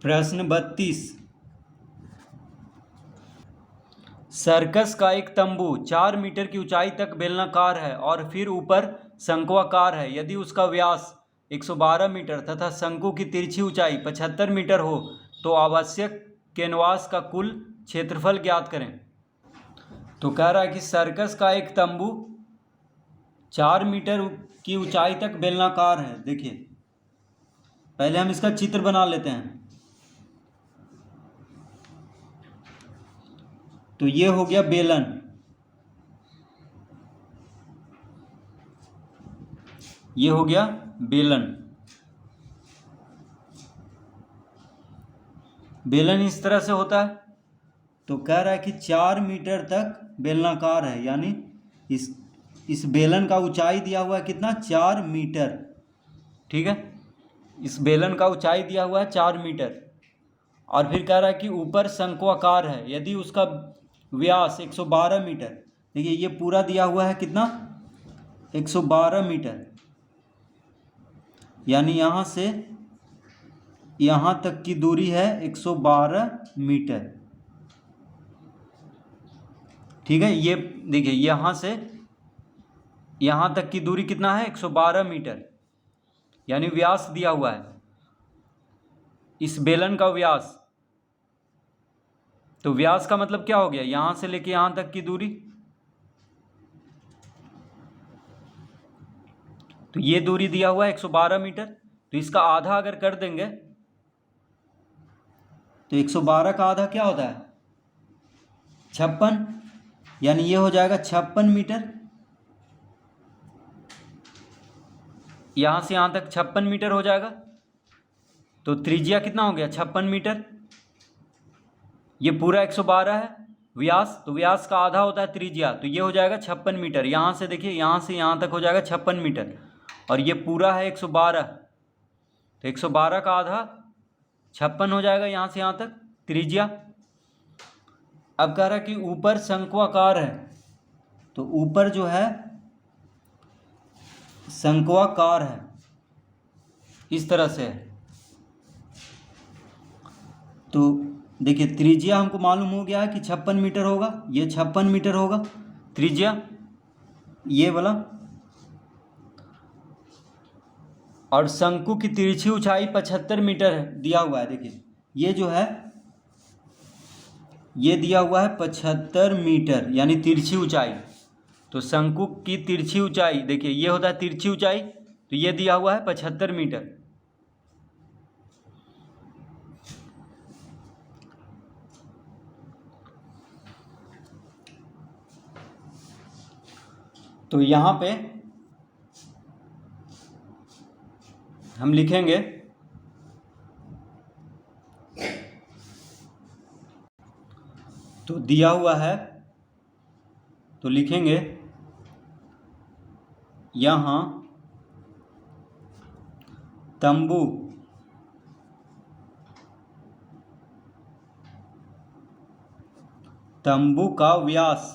प्रश्न 32। सर्कस का एक तंबू 4 मीटर की ऊंचाई तक बेलनाकार है और फिर ऊपर शंक्वाकार है। यदि उसका व्यास 112 मीटर तथा शंकु की तिरछी ऊंचाई 75 मीटर हो तो आवश्यक कैनवास का कुल क्षेत्रफल ज्ञात करें। तो कह रहा है कि सर्कस का एक तंबू 4 मीटर की ऊंचाई तक बेलनाकार है। देखिए, पहले हम इसका चित्र बना लेते हैं। तो ये हो गया बेलन, ये हो गया बेलन। बेलन इस तरह से होता है। तो कह रहा है कि 4 मीटर तक बेलनाकार है, यानी इस बेलन का ऊंचाई दिया हुआ है कितना, 4 मीटर। ठीक है, इस बेलन का ऊंचाई दिया हुआ है 4 मीटर और फिर कह रहा है कि ऊपर शंक्वाकार है। यदि उसका व्यास 112 मीटर, देखिए ये पूरा दिया हुआ है कितना, 112 मीटर, यानी यहाँ से यहाँ तक की दूरी है 112 मीटर। ठीक है, ये देखिए यहाँ से यहाँ तक की दूरी कितना है, 112 मीटर, यानी व्यास दिया हुआ है इस बेलन का व्यास। तो व्यास का मतलब क्या हो गया, यहाँ से लेके यहाँ तक की दूरी। तो ये दूरी दिया हुआ है 112 मीटर। तो इसका आधा अगर कर देंगे तो 112 का आधा क्या होता है, 56, यानी ये हो जाएगा 56 मीटर। यहाँ से यहाँ तक 56 मीटर हो जाएगा। तो त्रिज्या कितना हो गया, 56 मीटर। ये पूरा 112 है व्यास, तो व्यास का आधा होता है त्रिज्या, तो ये हो जाएगा 56 मीटर। यहाँ से देखिए, यहाँ से यहाँ तक हो जाएगा 56 मीटर और ये पूरा है 112। तो 112 का आधा 56 हो जाएगा यहाँ से यहाँ तक त्रिज्या। अब कह रहा है कि ऊपर शंक्वाकार है, तो ऊपर जो है शंक्वाकार है, इस तरह से है। तो देखिए त्रिज्या हमको मालूम हो गया है कि 56 मीटर होगा, ये 56 मीटर होगा त्रिज्या, ये वाला। और शंकु की तिरछी ऊंचाई 75 मीटर दिया हुआ है। देखिए ये जो है, ये दिया हुआ है 75 मीटर, यानी तिरछी ऊंचाई। तो शंकु की तिरछी ऊंचाई, देखिए ये होता है तिरछी ऊंचाई, तो ये दिया हुआ है 75 मीटर। तो यहाँ पे हम लिखेंगे तो दिया हुआ है, तो लिखेंगे यहाँ तंबू का व्यास,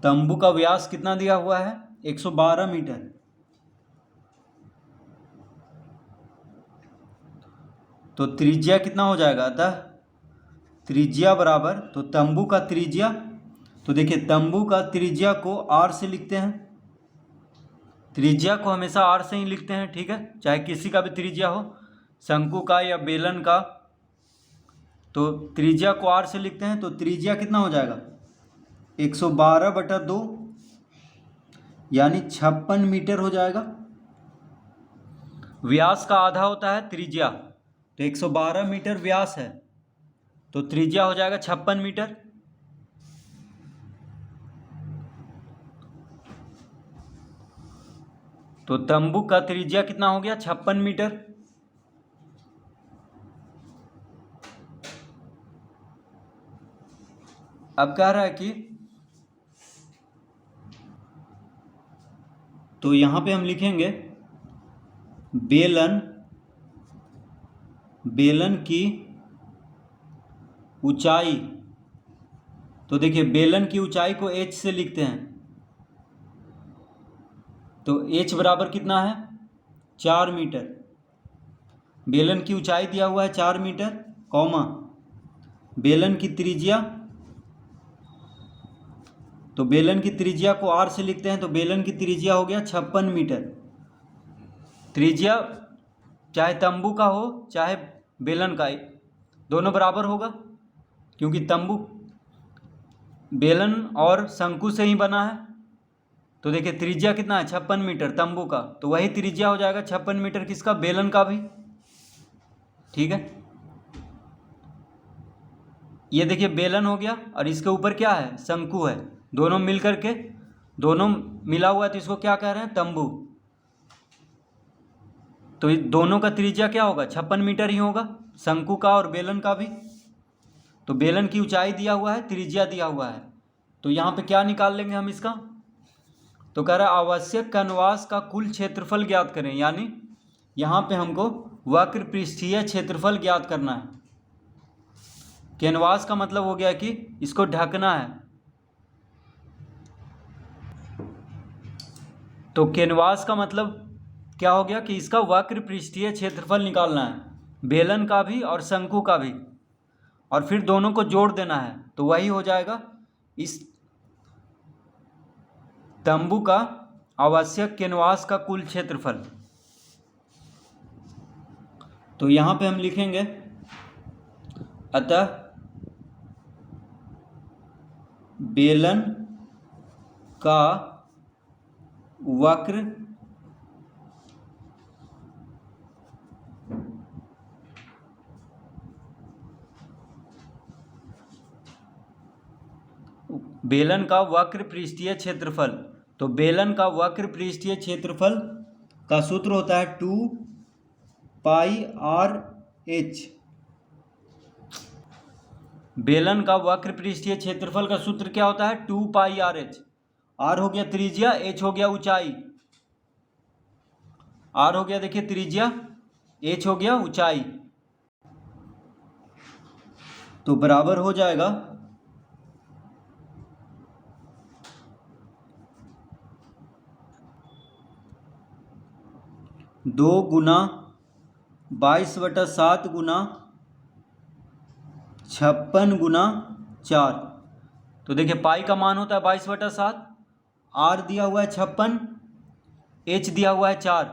तंबू का व्यास कितना दिया हुआ है, 112 मीटर। तो त्रिज्या कितना हो जाएगा, अतः त्रिज्या बराबर, तो तंबू का त्रिज्या, तो देखिए तंबू का त्रिज्या को r से लिखते हैं। त्रिज्या को हमेशा r से ही लिखते हैं, ठीक है, चाहे किसी का भी त्रिज्या हो, शंकु का या बेलन का, तो त्रिज्या को r से लिखते हैं। तो त्रिज्या कितना हो जाएगा, 112/2, यानी 56 मीटर हो जाएगा। व्यास का आधा होता है त्रिज्या, तो 112 मीटर व्यास है, तो त्रिज्या हो जाएगा 56 मीटर। तो तंबू का त्रिज्या कितना हो गया, 56 मीटर। अब कह रहा है कि तो यहाँ पे हम लिखेंगे बेलन की ऊंचाई। तो देखिए बेलन की ऊंचाई को h से लिखते हैं। तो h बराबर कितना है, 4 मीटर, बेलन की ऊंचाई दिया हुआ है 4 मीटर, कॉमा बेलन की त्रिज्या, तो बेलन की त्रिज्या को r से लिखते हैं, तो बेलन की त्रिज्या हो गया 56 मीटर। त्रिज्या चाहे तंबू का हो चाहे बेलन का, दोनों बराबर होगा, क्योंकि तंबू बेलन और शंकु से ही बना है। तो देखिए त्रिज्या कितना है 56 मीटर तंबू का, तो वही त्रिज्या हो जाएगा 56 मीटर किसका, बेलन का भी। ठीक है, ये देखिए बेलन हो गया और इसके ऊपर क्या है, शंकु है, दोनों मिल करके, दोनों मिला हुआ है, तो इसको क्या कह रहे हैं, तंबू। तो ये दोनों का त्रिज्या क्या होगा, 56 मीटर ही होगा, शंकु का और बेलन का भी। तो बेलन की ऊंचाई दिया हुआ है, त्रिज्या दिया हुआ है, तो यहाँ पे क्या निकाल लेंगे हम इसका, तो कह रहा है आवश्यक कैनवास का कुल क्षेत्रफल ज्ञात करें, यानी यहाँ पे हमको वक्र पृष्ठीय क्षेत्रफल ज्ञात करना है। कैनवास का मतलब हो गया कि इसको ढकना है, तो कैनवास का मतलब क्या हो गया कि इसका वक्र पृष्ठीय क्षेत्रफल निकालना है, बेलन का भी और शंकु का भी, और फिर दोनों को जोड़ देना है, तो वही हो जाएगा इस तंबू का आवश्यक कैनवास का कुल क्षेत्रफल। तो यहाँ पे हम लिखेंगे अतः बेलन का वक्र पृष्ठीय क्षेत्रफल, तो बेलन का वक्र पृष्ठीय क्षेत्रफल का सूत्र होता है 2πr/h। बेलन का वक्र पृष्ठीय क्षेत्रफल का सूत्र क्या होता है, 2πr/h। r हो गया त्रिज्या, h हो गया ऊंचाई, r हो गया देखिए त्रिज्या, h हो गया ऊंचाई, तो बराबर हो जाएगा 2 गुना 22/7 गुना 56 गुना 4। तो देखिए पाई का मान होता है 22/7, आर दिया हुआ है 56, एच दिया हुआ है 4।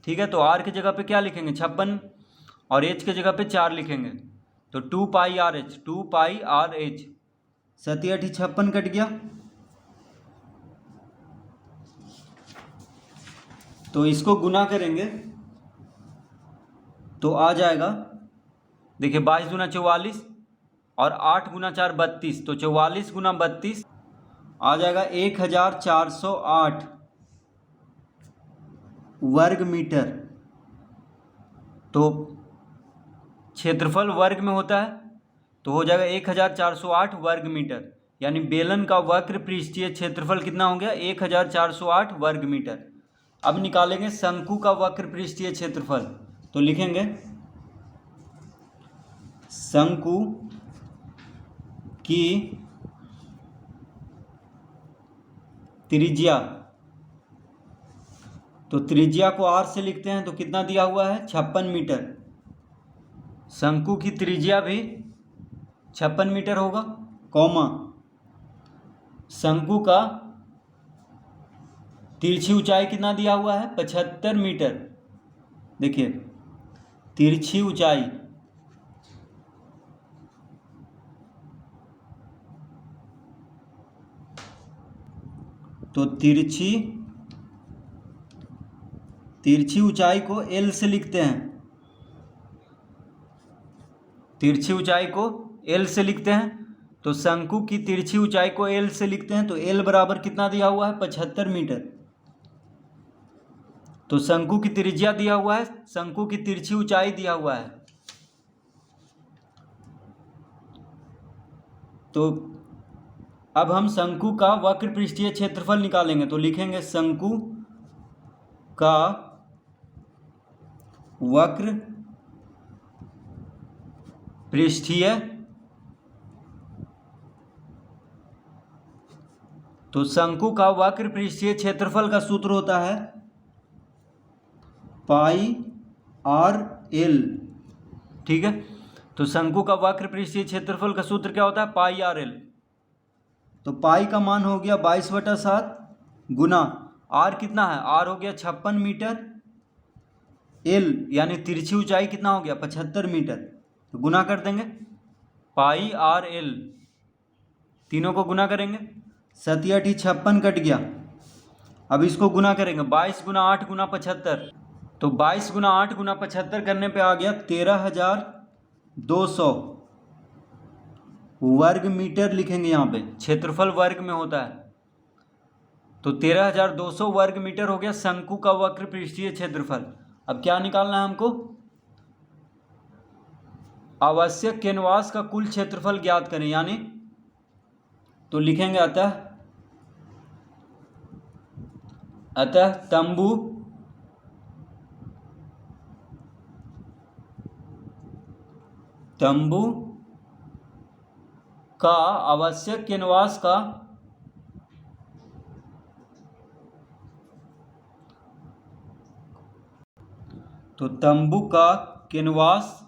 ठीक है, तो आर की जगह पे क्या लिखेंगे 56 और एच की जगह पे 4 लिखेंगे, तो 2πr/h, 2πr/h, 7 8 56 कट गया, तो इसको गुना करेंगे तो आ जाएगा देखिए 22 गुना 44 और 8 गुना 4 32, तो 44 गुना 32 आ जाएगा 1408 वर्ग मीटर। तो क्षेत्रफल वर्ग में होता है, तो हो जाएगा 1408 वर्ग मीटर, यानी बेलन का वक्र पृष्ठीय क्षेत्रफल कितना हो गया 1408 वर्ग मीटर। अब निकालेंगे शंकु का वक्र पृष्ठीय क्षेत्रफल, तो लिखेंगे शंकु की त्रिज्या, तो त्रिज्या को r से लिखते हैं, तो कितना दिया हुआ है 56 मीटर, शंकु की त्रिज्या भी 56 मीटर होगा, कॉमा शंकु का तिरछी ऊंचाई कितना दिया हुआ है 75 मीटर। देखिए तिरछी ऊंचाई, तो तिरछी ऊंचाई को L से लिखते हैं, तिरछी ऊंचाई को L से लिखते हैं, तो शंकु की तिरछी ऊंचाई को L से लिखते हैं, तो L बराबर कितना दिया हुआ है 75 मीटर। तो शंकु की त्रिज्या दिया हुआ है, शंकु की तिरछी ऊंचाई दिया हुआ है, तो अब हम शंकु का वक्र पृष्ठीय क्षेत्रफल निकालेंगे, तो लिखेंगे शंकु का वक्र पृष्ठीय, तो शंकु का वक्र पृष्ठीय क्षेत्रफल का सूत्र होता है पाई आर एल। ठीक है, तो शंकु का वक्र पृष्ठीय क्षेत्रफल का सूत्र क्या होता है? पाई आर एल। तो पाई का मान हो गया 22/7 गुना आर कितना है? आर हो गया 56 मीटर, एल यानी तिरछी ऊंचाई कितना हो गया? 75 मीटर। तो गुना कर देंगे, पाई आर एल, तीनों को गुना करेंगे, 7 × 8 = 56 कट गया। अब इसको गुना करेंगे, 22 × 8 × 75, तो 22 × 8 × 75 करने पे आ गया 13,200 वर्ग मीटर लिखेंगे यहाँ पे, क्षेत्रफल वर्ग में होता है। तो 13,200 वर्ग मीटर हो गया शंकु का वक्र पृष्ठीय क्षेत्रफल। अब क्या निकालना है हमको? आवश्यक कैनवास का कुल क्षेत्रफल ज्ञात करें, यानी तो लिखेंगे अतः तंबू का आवश्यक कैनवास का तो तंबू का कैनवास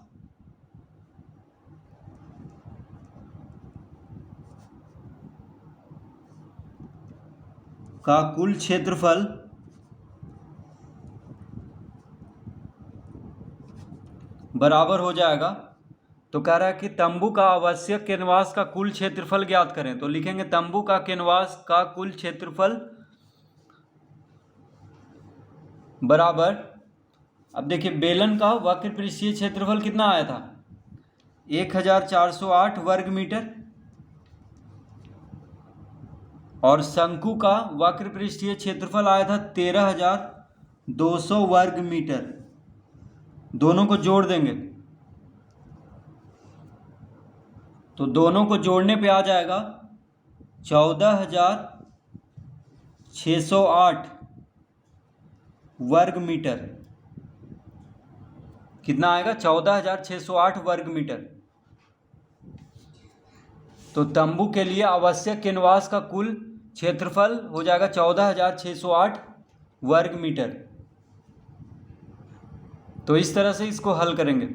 का कुल क्षेत्रफल बराबर हो जाएगा। तो कह रहा है कि तंबू का आवश्यक कैनवास का कुल क्षेत्रफल ज्ञात करें, तो लिखेंगे तंबू का कैनवास का कुल क्षेत्रफल बराबर, अब देखिए बेलन का वक्र पृष्ठीय क्षेत्रफल कितना आया था? 1408 वर्ग मीटर, और शंकु का वक्र पृष्ठीय क्षेत्रफल आया था 13,200 वर्ग मीटर। दोनों को जोड़ देंगे, तो दोनों को जोड़ने पे आ जाएगा 14,608 वर्ग मीटर। कितना आएगा? 14,608 वर्ग मीटर। तो तंबू के लिए आवश्यक कैनवास का कुल क्षेत्रफल हो जाएगा 14,608 वर्ग मीटर। तो इस तरह से इसको हल करेंगे।